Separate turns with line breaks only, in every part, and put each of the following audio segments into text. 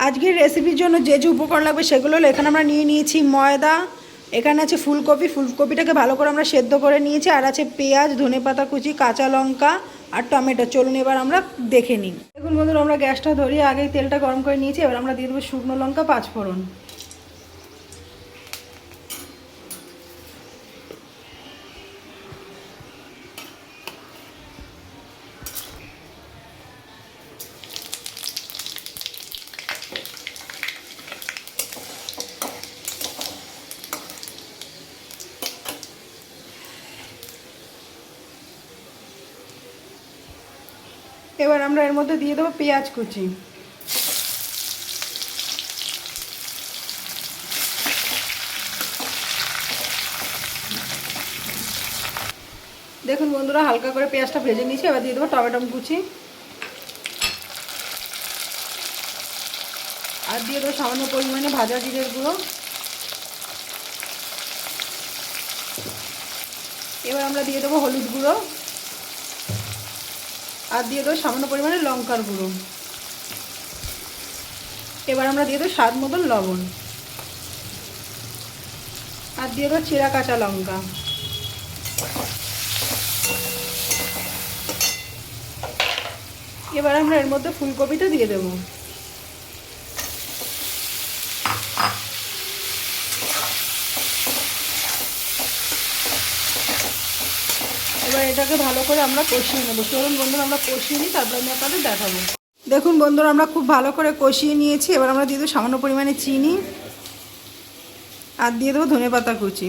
আজকের রেসিপির জন্য যে যে উপকরণ লাগবে সেগুলো হলো, এখানে আমরা নিয়ে নিয়েছি ময়দা, এখানে আছে ফুলকপি, ফুলকপিটাকে ভালো করে আমরা সেদ্ধ করে নিয়েছি, আর আছে পেঁয়াজ, ধনেপাতা কুচি, কাঁচা লঙ্কা আর টমেটো। চলুন এবার আমরা দেখে নিই। দেখুন বন্ধুরা, আমরা গ্যাসটা ধরিয়ে আগেই তেলটা গরম করে নিয়েছি। এবার আমরা দিয়ে দেবো শুকনো লঙ্কা, 5 ফোড়ন। এবার আমরা এর মধ্যে দিয়ে দেবো পেঁয়াজ কুচি। দেখুন বন্ধুরা, হালকা করে পেঁয়াজটা ভেজে নিয়েছি। এবার দিয়ে দেবো টমেটো কুচি, আর দিয়ে দেবো সামান্য পরিমাণে ভাজা জিরের গুঁড়ো। এবার আমরা দিয়ে দেবো হলুদ গুঁড়ো, আর দিয়ে দেবো সামান্য পরিমাণে লঙ্কার গুঁড়ো। এবার আমরা দিয়ে দেবো স্বাদ মতন লবণ, আর দিয়ে দেবো চিরা কাঁচা লঙ্কা। এবার আমরা এর মধ্যে ফুলকপিটা দিয়ে দেবো। এবার এটাকে ভালো করে আমরা কষিয়ে নেবো। চলুন বন্ধুরা, আমরা কষিয়ে নিই, তারপর আমি আপনাদের দেখাবো। দেখুন বন্ধুরা, আমরা খুব ভালো করে কষিয়ে নিয়েছি। এবার আমরা দিয়ে দেবো সামান্য পরিমাণে চিনি, আর দিয়ে দেবো ধনেপাতা কুচি।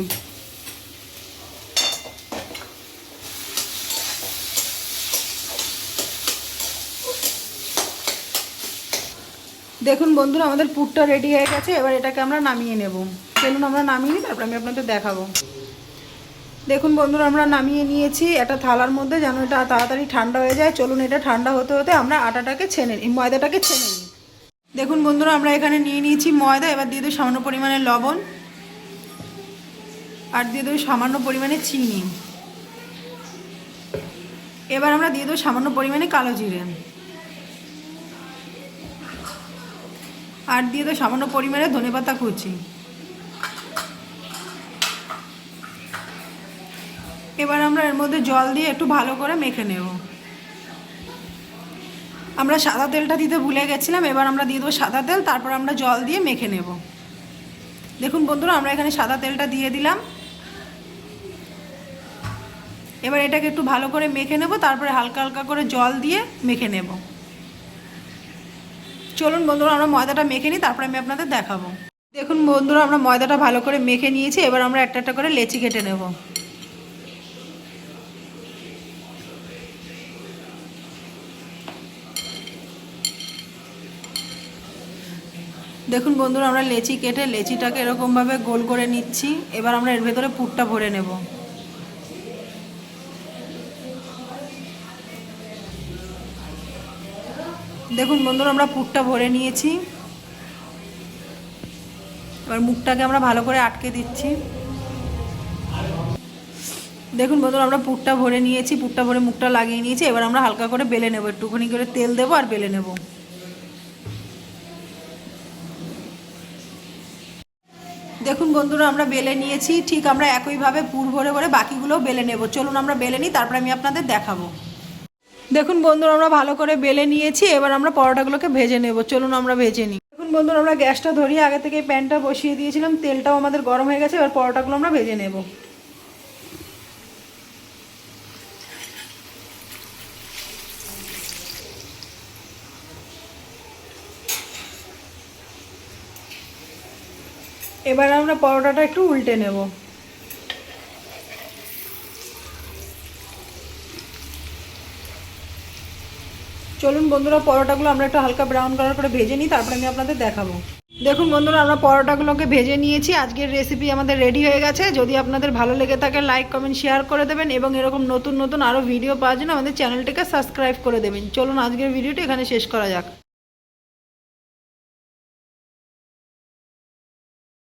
দেখুন বন্ধুরা, আমাদের পুরটা রেডি হয়ে গেছে। এবার এটাকে আমরা নামিয়ে নেব। চলুন আমরা নামিয়ে নিই, তারপর আমি আপনাদের দেখাবো। দেখুন বন্ধুরা, আমরা নামিয়ে নিয়েছি একটা থালার মধ্যে, যেন এটা তাড়াতাড়ি ঠান্ডা হয়ে যায়। চলুন এটা ঠান্ডা হতে হতে আমরা আটাটাকে ছেনে নিই, ময়দাটাকে ছেনে নিই। দেখুন বন্ধুরা, আমরা এখানে নিয়ে নিয়েছি ময়দা। এবার দিয়ে দেবো সামান্য পরিমাণে লবণ, আর দিয়ে দেবো সামান্য পরিমাণে চিনি। এবার আমরা দিয়ে দেবো সামান্য পরিমাণে কালো জিরে, আর দিয়ে দেবো সামান্য পরিমাণে ধনেপাতা কুচি। এবার আমরা এর মধ্যে জল দিয়ে একটু ভালো করে মেখে নেব। আমরা সাদা তেলটা দিতে ভুলে গেছিলাম। এবার আমরা দিয়ে দেবো সাদা তেল, তারপর আমরা জল দিয়ে মেখে নেব। দেখুন বন্ধুরা, আমরা এখানে সাদা তেলটা দিয়ে দিলাম। এবার এটাকে একটু ভালো করে মেখে নেব, তারপরে হালকা হালকা করে জল দিয়ে মেখে নেব। চলুন বন্ধুরা, আমরা ময়দাটা মেখে নিই, তারপরে আমি আপনাদের দেখাবো। দেখুন বন্ধুরা, আমরা ময়দাটা ভালো করে মেখে নিয়েছি। এবার আমরা একটা একটা করে লেচি কেটে নেব। দেখুন বন্ধুরা, আমরা লেচি কেটে লেচিটাকে এরকমভাবে গোল করে নিচ্ছি। এবার আমরা এর ভেতরে পুরটা ভরে নেব। দেখুন বন্ধুরা, আমরা পুরটা ভরে নিয়েছি। এবার মুখটাকে আমরা ভালো করে আটকে দিচ্ছি। দেখুন বন্ধুরা, আমরা পুরটা ভরে নিয়েছি, পুরটা ভরে মুখটা লাগিয়ে নিয়েছি। এবার আমরা হালকা করে বেলে নেব, একটুখানি করে তেল দেবো আর বেলে নেব। দেখুন বন্ধুরা, আমরা বেলে নিয়েছি। ঠিক আমরা একইভাবে পুর ভরে ভরে বাকিগুলোও বেলে নেব। চলুন আমরা বেলে নিই, তারপরে আমি আপনাদের দেখাবো। দেখুন বন্ধুরা, আমরা ভালো করে বেলে নিয়েছি। এবার আমরা পরোটাগুলোকে ভেজে নেব। চলুন আমরা ভেজে নিই। দেখুন বন্ধুরা, আমরা গ্যাসটা ধরিয়ে আগে থেকে প্যানটা বসিয়ে দিয়েছিলাম, তেলটাও আমাদের গরম হয়ে গেছে। এবার পরোটাগুলো আমরা ভেজে নেব। এবার আমরা পরোটাটা একটু উল্টে নেব। চলুন বন্ধুরা, পরোটাগুলো আমরা একটু হালকা ব্রাউন কালার করে ভেজে নিই, তারপরে আমি আপনাদের দেখাবো। দেখুন বন্ধুরা, আমরা পরোটাগুলোকে ভেজে নিয়েছি। আজকের রেসিপি আমাদের রেডি হয়ে গেছে। যদি আপনাদের ভালো লেগে থাকে, লাইক কমেন্ট শেয়ার করে দেবেন, এবং এরকম নতুন নতুন আরও ভিডিও পাওয়ার জন্য আমাদের চ্যানেলটিকে সাবস্ক্রাইব করে দেবেন। চলুন আজকের ভিডিওটি এখানে শেষ করা যাক।